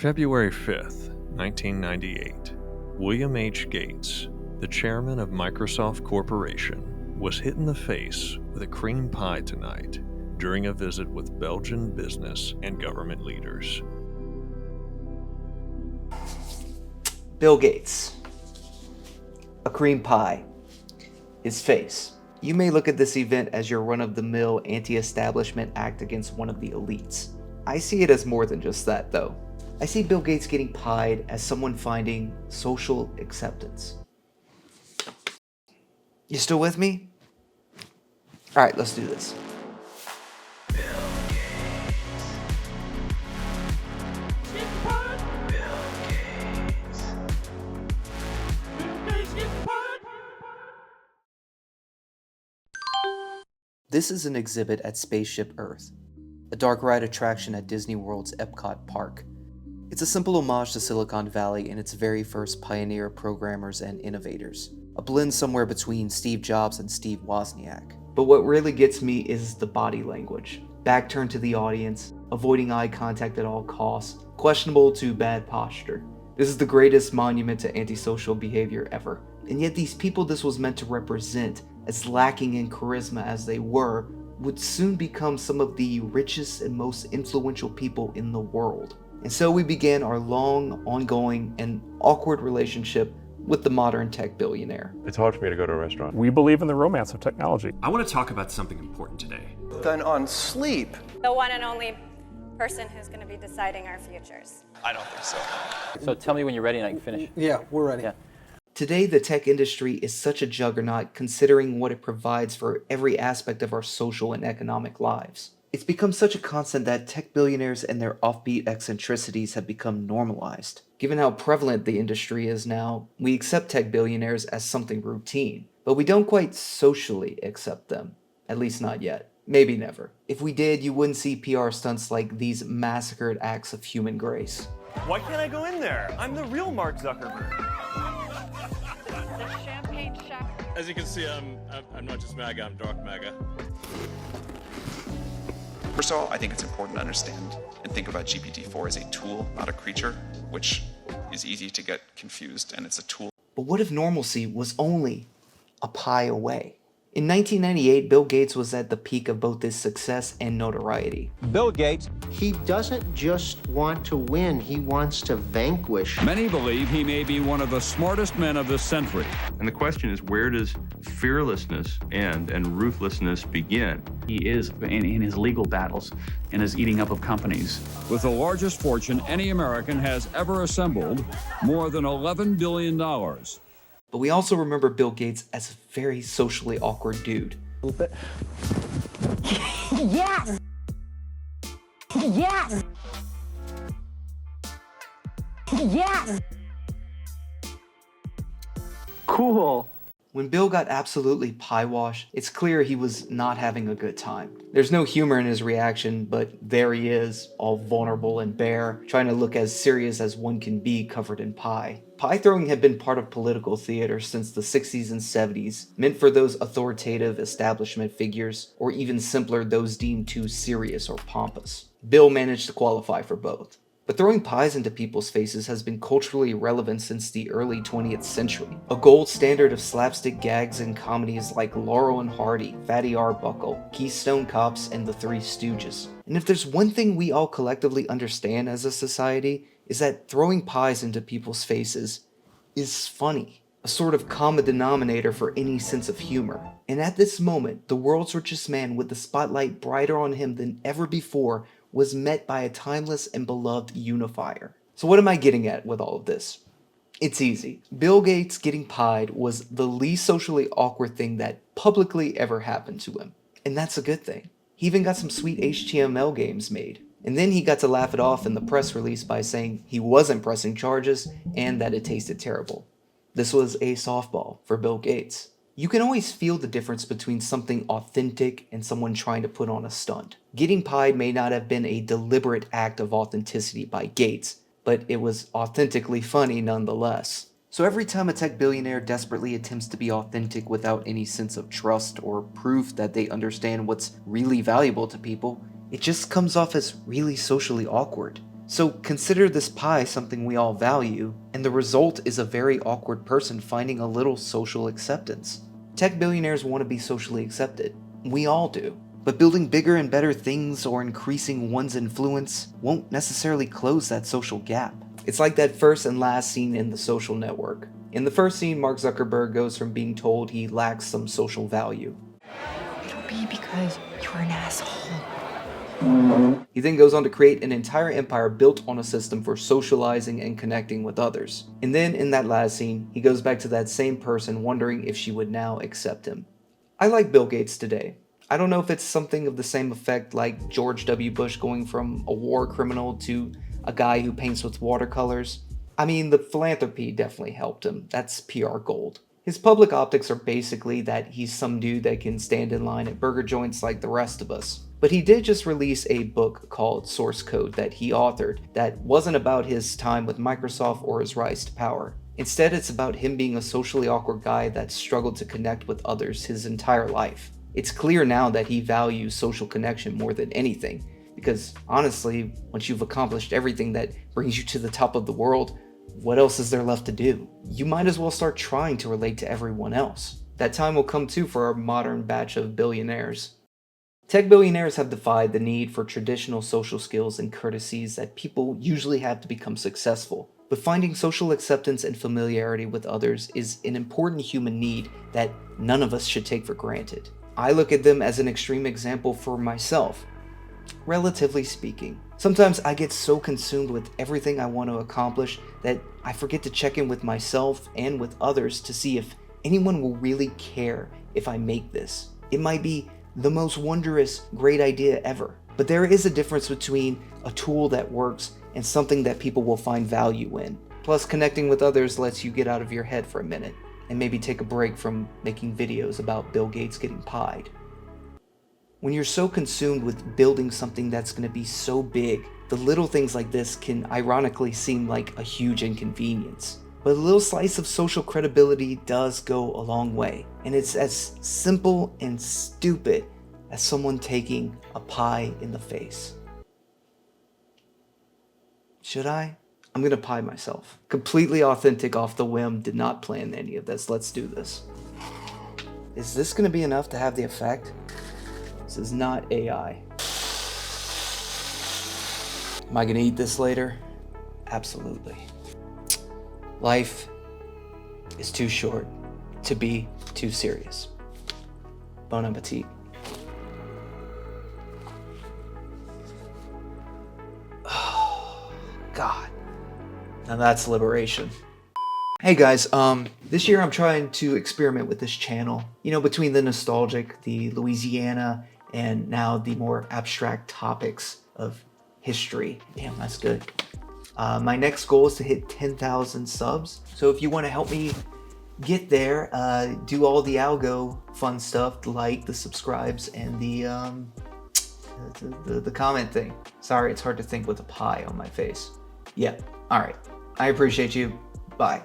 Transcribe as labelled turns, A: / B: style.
A: February 5th, 1998. William H. Gates, the chairman of Microsoft Corporation, was hit in the face with a cream pie tonight during a visit with Belgian business and government leaders.
B: Bill Gates. A cream pie. His face. You may look at this event as your run-of-the-mill anti-establishment act against one of the elites. I see it as more than just that, though. I see Bill Gates getting pied as someone finding social acceptance. You still with me? Alright, let's do this. This is an exhibit at Spaceship Earth, a dark ride attraction at Disney World's Epcot Park. It's a simple homage to Silicon Valley and its very first pioneer programmers and innovators, a blend somewhere between Steve Jobs and Steve Wozniak. But what really gets me is the body language. Back turned to the audience, avoiding eye contact at all costs, questionable to bad posture. This is the greatest monument to antisocial behavior ever. And yet these people this was meant to represent, as lacking in charisma as they were, would soon become some of the richest and most influential people in the world. And so we began our long, ongoing, and awkward relationship with the modern tech billionaire.
C: It's hard for me to go to a restaurant.
D: We believe in the romance of technology.
E: I want to talk about something important today.
F: Than on sleep.
G: The one and only person who's going to be deciding our futures.
F: I don't think so.
H: So tell me when you're ready and I can finish.
I: Yeah, we're ready.
H: Yeah.
B: Today, the tech industry is such a juggernaut considering what it provides for every aspect of our social and economic lives. It's become such a constant that tech billionaires and their offbeat eccentricities have become normalized. Given how prevalent the industry is now, we accept tech billionaires as something routine, but we don't quite socially accept them. At least not yet. Maybe never. If we did, you wouldn't see PR stunts like these massacred acts of human grace.
J: Why can't I go in there? I'm the real Mark Zuckerberg.
G: The champagne shop.
J: As you can see, I'm not just MAGA, I'm dark MAGA.
K: First of all, I think it's important to understand and think about GPT-4 as a tool, not a creature, which is easy to get confused, and it's a tool.
B: But what if normalcy was only a pie away? In 1998, Bill Gates was at the peak of both his success and notoriety.
L: Bill Gates, he doesn't just want to win, he wants to vanquish.
M: Many believe he may be one of the smartest men of this century.
C: And the question is, where does fearlessness end and ruthlessness begin?
N: He is in his legal battles and his eating up of companies.
M: With the largest fortune any American has ever assembled, more than $11 billion.
B: But we also remember Bill Gates as a very socially awkward dude.
I: A little bit.
G: Yes! Yes! Yes!
I: Cool.
B: When Bill got absolutely pie-washed, it's clear he was not having a good time. There's no humor in his reaction, but there he is, all vulnerable and bare, trying to look as serious as one can be covered in pie. Pie throwing had been part of political theater since the 60s and 70s, meant for those authoritative establishment figures, or even simpler, those deemed too serious or pompous. Bill managed to qualify for both. But throwing pies into people's faces has been culturally relevant since the early 20th century. A gold standard of slapstick gags in comedies like Laurel and Hardy, Fatty Arbuckle, Keystone Cops, and The Three Stooges. And if there's one thing we all collectively understand as a society, is that throwing pies into people's faces is funny. A sort of common denominator for any sense of humor. And at this moment, the world's richest man with the spotlight brighter on him than ever before was met by a timeless and beloved unifier. So what am I getting at with all of this? It's easy. Bill Gates getting pied was the least socially awkward thing that publicly ever happened to him. And that's a good thing. He even got some sweet HTML games made. And then he got to laugh it off in the press release by saying he wasn't pressing charges and that it tasted terrible. This was a softball for Bill Gates. You can always feel the difference between something authentic and someone trying to put on a stunt. Getting pied may not have been a deliberate act of authenticity by Gates, but it was authentically funny nonetheless. So every time a tech billionaire desperately attempts to be authentic without any sense of trust or proof that they understand what's really valuable to people, it just comes off as really socially awkward. So consider this pie something we all value, and the result is a very awkward person finding a little social acceptance. Tech billionaires want to be socially accepted. We all do. But building bigger and better things or increasing one's influence won't necessarily close that social gap. It's like that first and last scene in The Social Network. In the first scene, Mark Zuckerberg goes from being told he lacks some social value.
F: It'll be because you're an asshole.
B: He then goes on to create an entire empire built on a system for socializing and connecting with others. And then in that last scene, he goes back to that same person wondering if she would now accept him. I like Bill Gates today. I don't know if it's something of the same effect like George W. Bush going from a war criminal to a guy who paints with watercolors. I mean, the philanthropy definitely helped him. That's PR gold. His public optics are basically that he's some dude that can stand in line at burger joints like the rest of us. But he did just release a book called Source Code that he authored that wasn't about his time with Microsoft or his rise to power. Instead, it's about him being a socially awkward guy that struggled to connect with others his entire life. It's clear now that he values social connection more than anything, because honestly, once you've accomplished everything that brings you to the top of the world, what else is there left to do? You might as well start trying to relate to everyone else. That time will come too for our modern batch of billionaires. Tech billionaires have defied the need for traditional social skills and courtesies that people usually have to become successful. But finding social acceptance and familiarity with others is an important human need that none of us should take for granted. I look at them as an extreme example for myself. Relatively speaking, sometimes I get so consumed with everything I want to accomplish that I forget to check in with myself and with others to see if anyone will really care if I make this. It might be the most wondrous, great idea ever, but there is a difference between a tool that works and something that people will find value in. Plus, connecting with others lets you get out of your head for a minute and maybe take a break from making videos about Bill Gates getting pied. When you're so consumed with building something that's going to be so big, the little things like this can ironically seem like a huge inconvenience. But a little slice of social credibility does go a long way, and it's as simple and stupid as someone taking a pie in the face. Should I? I'm gonna pie myself. Completely authentic off the whim, did not plan any of this. Let's do this. Is this gonna be enough to have the effect? This is not AI. Am I gonna eat this later? Absolutely. Life is too short to be too serious. Bon appetit. Oh, God. Now that's liberation. Hey guys, this year I'm trying to experiment with this channel. You know, between the nostalgic, the Louisiana, and now the more abstract topics of history. Damn, that's good. My next goal is to hit 10,000 subs. So if you want to help me get there, do all the algo fun stuff, the like, the subscribes, and the comment thing. Sorry, it's hard to think with a pie on my face. Yeah, all right. I appreciate you. Bye.